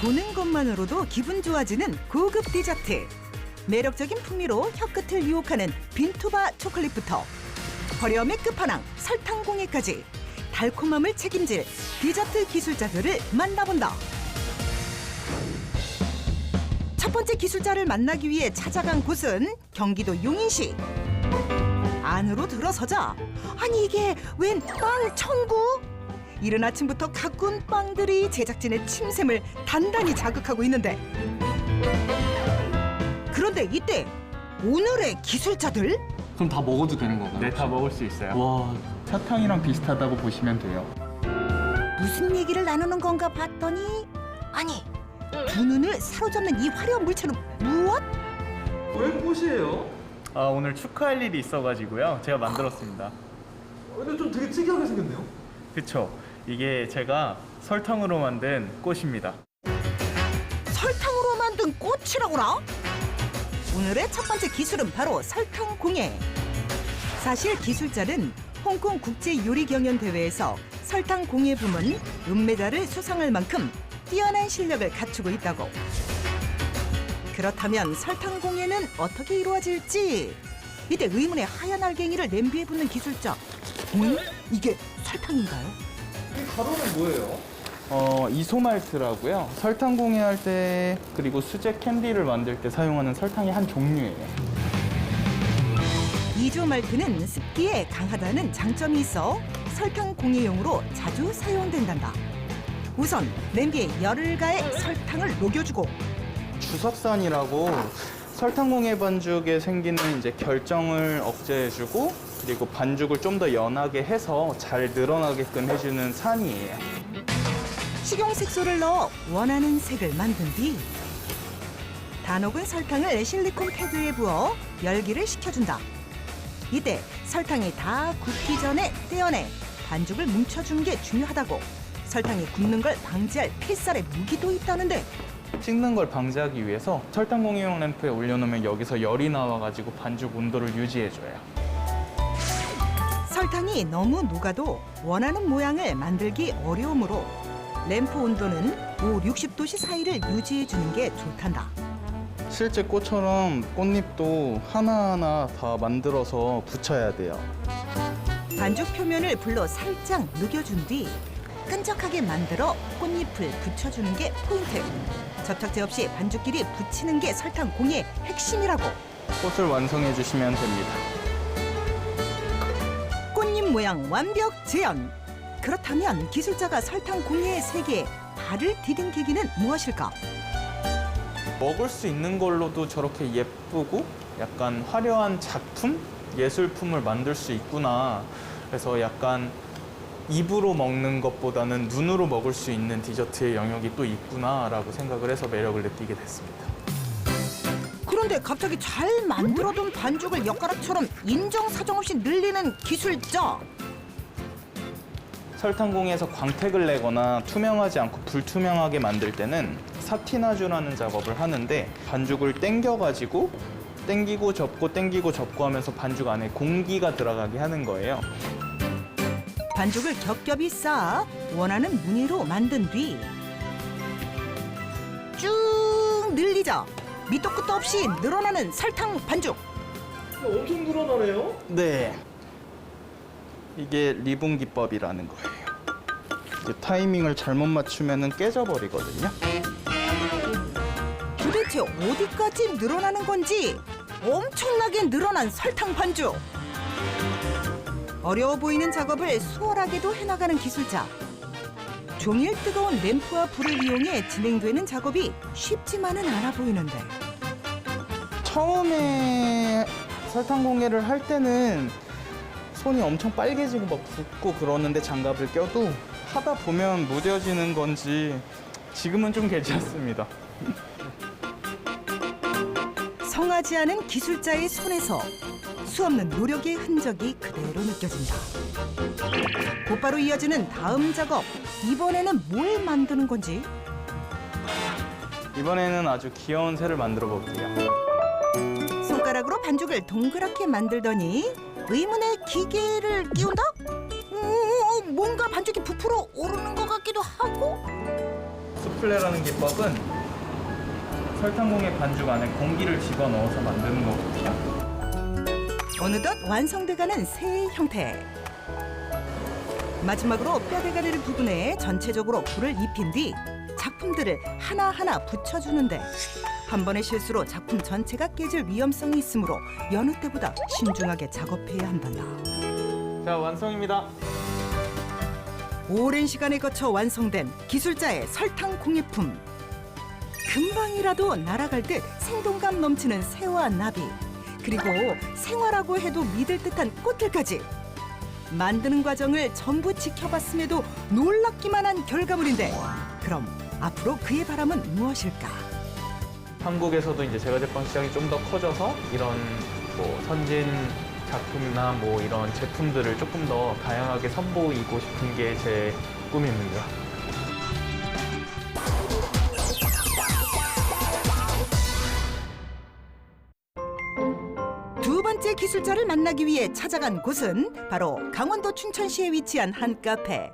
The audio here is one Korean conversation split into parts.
보는 것만으로도 기분 좋아지는 고급 디저트. 매력적인 풍미로 혀끝을 유혹하는 빈투바 초콜릿부터 버려움의 끝판왕 설탕공예까지 달콤함을 책임질 디저트 기술자들을 만나본다. 첫 번째 기술자를 만나기 위해 찾아간 곳은 경기도 용인시. 안으로 들어서자 아니 이게 웬 빵 천국? 이른 아침부터 가꾼 빵들이 제작진의 침샘을 단단히 자극하고 있는데 그런데 이때 오늘의 기술자들? 그럼 다 먹어도 되는 건가요? 네, 다 먹을 수 있어요. 와, 사탕이랑 비슷하다고 보시면 돼요. 무슨 얘기를 나누는 건가 봤더니 아니 두 눈을 사로잡는 이 화려한 물체는 무엇? 왜 꽃이에요? 아, 오늘 축하할 일이 있어가지고요. 제가 만들었습니다. 근데 좀 되게 특이하게 생겼네요. 그쵸? 이게 제가 설탕으로 만든 꽃입니다. 설탕으로 만든 꽃이라고라? 오늘의 첫 번째 기술은 바로 설탕공예. 사실 기술자는 홍콩 국제요리경연대회에서 설탕공예 부문 은메달을 수상할 만큼 뛰어난 실력을 갖추고 있다고. 그렇다면 설탕공예는 어떻게 이루어질지? 이때 의문의 하얀 알갱이를 냄비에 붓는 기술자. 이게 설탕인가요? 이 가루는 뭐예요? 이소말트라고요. 설탕 공예할 때 그리고 수제 캔디를 만들 때 사용하는 설탕의 한 종류예요. 이조말트는 습기에 강하다는 장점이 있어 설탕 공예용으로 자주 사용된단다. 우선 냄비에 열을 가해 설탕을 녹여주고 주석산이라고 설탕 공예 반죽에 생기는 이제 결정을 억제해주고 그리고 반죽을 좀 더 연하게 해서 잘 늘어나게끔 해주는 산이에요. 식용색소를 넣어 원하는 색을 만든 뒤 다 녹은 설탕을 실리콘 패드에 부어 열기를 식혀준다. 이때 설탕이 다 굳기 전에 떼어내 반죽을 뭉쳐주는 게 중요하다고. 설탕이 굳는 걸 방지할 필살의 무기도 있다는데 식는 걸 방지하기 위해서 설탕 공예용 램프에 올려놓으면 여기서 열이 나와가지고 반죽 온도를 유지해줘요. 설탕이 너무 녹아도 원하는 모양을 만들기 어려우므로 램프 온도는 50~60도씨 사이를 유지해주는 게 좋단다. 실제 꽃처럼 꽃잎도 하나하나 다 만들어서 붙여야 돼요. 반죽 표면을 불로 살짝 녹여준 뒤 끈적하게 만들어 꽃잎을 붙여주는 게 포인트. 접착제 없이 반죽끼리 붙이는 게 설탕 공예의 핵심이라고. 꽃을 완성해 주시면 됩니다. 꽃잎 모양 완벽 재현. 그렇다면 기술자가 설탕 공예의 세계에 발을 디딘 계기는 무엇일까? 먹을 수 있는 걸로도 저렇게 예쁘고 약간 화려한 작품? 예술품을 만들 수 있구나. 그래서 약간 입으로 먹는 것보다는 눈으로 먹을 수 있는 디저트의 영역이 또 있구나라고 생각을 해서 매력을 느끼게 됐습니다. 그런데 갑자기 잘 만들어둔 반죽을 엿가락처럼 인정사정 없이 늘리는 기술자. 설탕공예에서 광택을 내거나 투명하지 않고 불투명하게 만들 때는 사티나주라는 작업을 하는데 반죽을 땡겨가지고 땡기고 접고 땡기고 접고 하면서 반죽 안에 공기가 들어가게 하는 거예요. 반죽을 겹겹이 쌓아 원하는 무늬로 만든 뒤 쭉 늘리자 밑도 끝도 없이 늘어나는 설탕 반죽. 엄청 늘어나네요. 네. 이게 리본 기법이라는 거예요. 이게 타이밍을 잘못 맞추면 깨져버리거든요. 도대체 어디까지 늘어나는 건지 엄청나게 늘어난 설탕 반죽. 어려워 보이는 작업을 수월하게도 해나가는 기술자. 종일 뜨거운 램프와 불을 이용해 진행되는 작업이 쉽지만은 않아 보이는데 처음에 설탕 공예를 할 때는 손이 엄청 빨개지고 막 붓고 그러는데 장갑을 껴도 하다 보면 무뎌지는 건지 지금은 좀 괜찮습니다. 성하지 않은 기술자의 손에서 수없는 노력의 흔적이 그대로 느껴진다. 곧바로 이어지는 다음 작업. 이번에는 뭘 만드는 건지? 이번에는 아주 귀여운 새를 만들어 볼게요. 손가락으로 반죽을 동그랗게 만들더니 의문의 기계를 끼운다? 뭔가 반죽이 부풀어 오르는 것 같기도 하고 수플레라는 기법은 설탕공예 반죽 안에 공기를 집어넣어서 만드는 거거든요. 어느덧 완성돼가는 새의 형태. 마지막으로 뼈대가리를 부분해 전체적으로 불을 입힌 뒤 작품들을 하나하나 붙여주는데 한 번의 실수로 작품 전체가 깨질 위험성이 있으므로 여느 때보다 신중하게 작업해야 한단다. 자, 완성입니다. 오랜 시간에 거쳐 완성된 기술자의 설탕 공예품. 금방이라도 날아갈 듯 생동감 넘치는 새와 나비, 그리고 생화라고 해도 믿을 듯한 꽃들까지. 만드는 과정을 전부 지켜봤음에도 놀랍기만 한 결과물인데, 그럼 앞으로 그의 바람은 무엇일까? 한국에서도 이제 제과제빵 시장이 좀 더 커져서 이런 뭐 선진 작품이나 뭐 이런 제품들을 조금 더 다양하게 선보이고 싶은 게 제 꿈입니다. 두 번째 기술자를 만나기 위해 찾아간 곳은 바로 강원도 춘천시에 위치한 한 카페.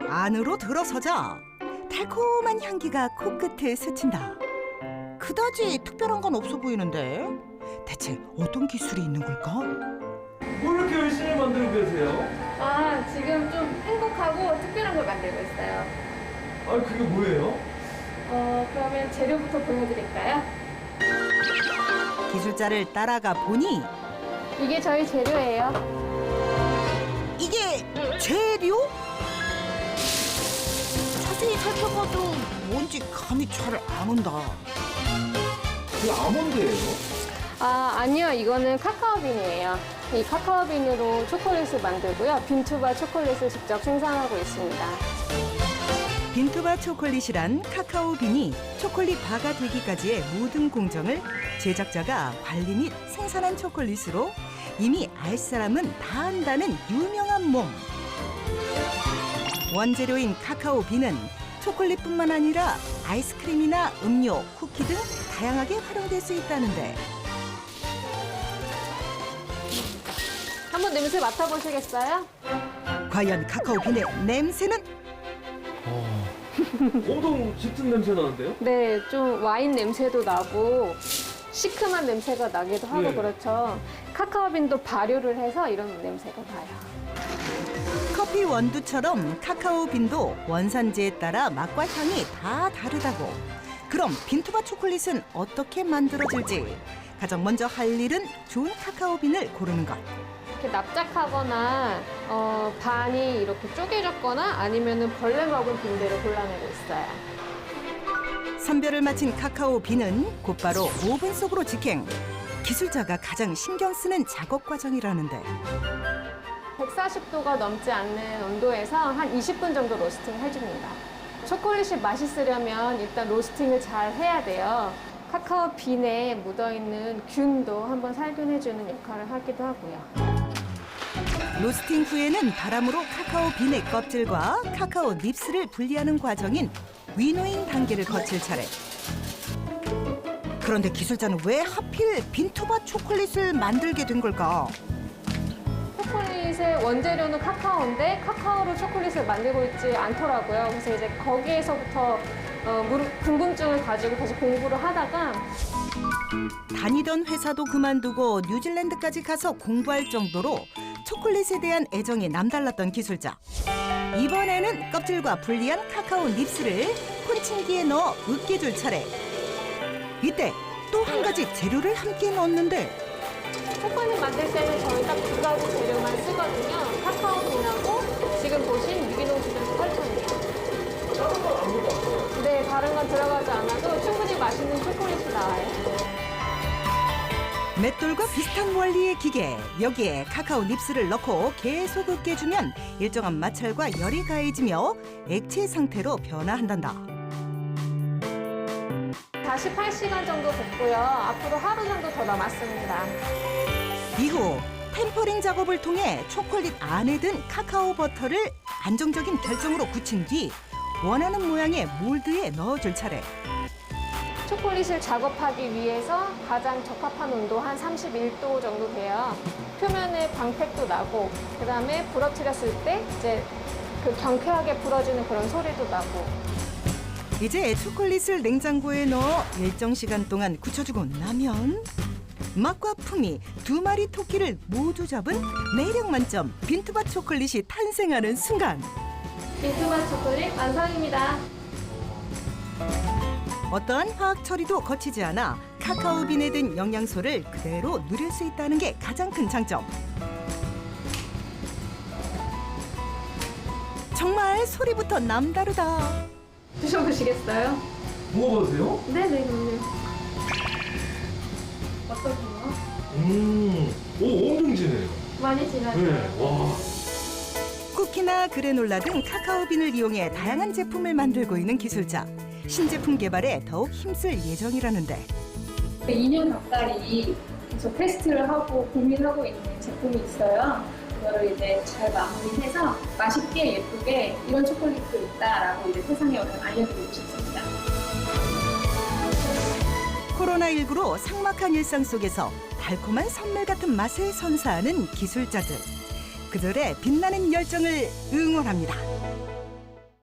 안으로 들어서자 달콤한 향기가 코끝을 스친다. 그다지 특별한 건 없어 보이는데 대체 어떤 기술이 있는 걸까? 뭘 이렇게 열심히 만들고 계세요? 아, 지금 좀 행복하고 특별한 걸 만들고 있어요. 아, 그게 뭐예요? 그러면 재료부터 보여드릴까요? 기술자를 따라가 보니 이게 저희 재료예요. 이게 재료? 자세히 살펴봐도 뭔지 감이 잘 안 온다. 그 아몬드예요? 아, 아니요. 이거는 카카오빈이에요. 이 카카오빈으로 초콜릿을 만들고요. 빈투바 초콜릿을 직접 생산하고 있습니다. 빈투바 초콜릿이란 카카오 빈이 초콜릿 바가 되기까지의 모든 공정을 제작자가 관리 및 생산한 초콜릿으로 이미 알 사람은 다 안다는 유명한 몸. 원재료인 카카오 빈은 초콜릿뿐만 아니라 아이스크림이나 음료, 쿠키 등 다양하게 활용될 수 있다는데 한번 냄새 맡아보시겠어요? 과연 카카오 빈의 냄새는? 엄청 짙은 냄새 나는데요? 네, 좀 와인 냄새도 나고 시큼한 냄새가 나기도 하고 네. 그렇죠. 카카오빈도 발효를 해서 이런 냄새가 나요. 커피 원두처럼 카카오 빈도 원산지에 따라 맛과 향이 다 다르다고. 그럼 빈투바 초콜릿은 어떻게 만들어질지? 가장 먼저 할 일은 좋은 카카오 빈을 고르는 것. 이렇게 납작하거나 반이 이렇게 쪼개졌거나 아니면은 벌레 먹은 빈대를 골라내고 있어요. 선별을 마친 카카오 빈은 곧바로 오븐 속으로 직행. 기술자가 가장 신경 쓰는 작업 과정이라는데 140도가 넘지 않는 온도에서 한 20분 정도 로스팅 해줍니다. 초콜릿이 맛있으려면 일단 로스팅을 잘 해야 돼요. 카카오 빈에 묻어있는 균도 한번 살균해주는 역할을 하기도 하고요. 로스팅 후에는 바람으로 카카오 빈의 껍질과 카카오 닙스를 분리하는 과정인 위노잉 단계를 거칠 차례. 그런데 기술자는 왜 하필 빈투바 초콜릿을 만들게 된 걸까? 초콜릿의 원재료는 카카오인데 카카오로 초콜릿을 만들고 있지 않더라고요. 그래서 이제 거기에서부터 궁금증을 가지고 다시 공부를 하다가 다니던 회사도 그만두고 뉴질랜드까지 가서 공부할 정도로 초콜릿에 대한 애정이 남달랐던 기술자. 이번에는 껍질과 분리한 카카오 닙스를 콘칭기에 넣어 으깨줄 차례. 이때 또 한 가지 재료를 함께 넣었는데 초콜릿 만들 때는 저희 딱 두 가지 재료만 쓰거든요. 카카오빈하고 지금 보신 유기농 주전 설탕이에요. 다른 건 아무것도 안 써요. 네, 다른 건 들어가지 않아도 충분히 맛있는 초콜릿이 나와요. 맷돌과 비슷한 원리의 기계. 여기에 카카오 닙스를 넣고 계속 으깨주면 일정한 마찰과 열이 가해지며 액체 상태로 변화한단다. 48시간 정도 됐고요. 앞으로 하루 정도 더 남았습니다. 이후 템퍼링 작업을 통해 초콜릿 안에 든 카카오 버터를 안정적인 결정으로 굳힌 뒤 원하는 모양의 몰드에 넣어줄 차례. 초콜릿을 작업하기 위해서 가장 적합한 온도 한 31도 정도 돼요. 표면에 광택도 나고 그다음에 부러뜨렸을 때 이제 그 경쾌하게 부러지는 그런 소리도 나고. 이제 초콜릿을 냉장고에 넣어 일정 시간 동안 굳혀주고 나면 맛과 품이 두 마리 토끼를 모두 잡은 매력 만점 빈투바 초콜릿이 탄생하는 순간 빈투바 초콜릿 완성입니다. 어떠한 화학 처리도 거치지 않아 카카오빈에 든 영양소를 그대로 누릴 수 있다는 게 가장 큰 장점. 정말 소리부터 남다르다. 드셔보시겠어요? 먹어보세요? 네네, 그럼요. 어떠세요? 오, 엄청 진해요. 많이 지나죠? 네, 와. 쿠키나 그래놀라 등 카카오빈을 이용해 다양한 제품을 만들고 있는 기술자. 신제품 개발에 더욱 힘쓸 예정이라는데 2년 가까이 계속 테스트를 하고 고민하고 있는 제품이 있어요. 그거를 이제 잘 마무리해서 맛있게 예쁘게 이런 초콜릿도 있다라고 이제 세상에 알려드리고 싶습니다. 코로나19로 삭막한 일상 속에서 달콤한 선물 같은 맛을 선사하는 기술자들. 그들의 빛나는 열정을 응원합니다.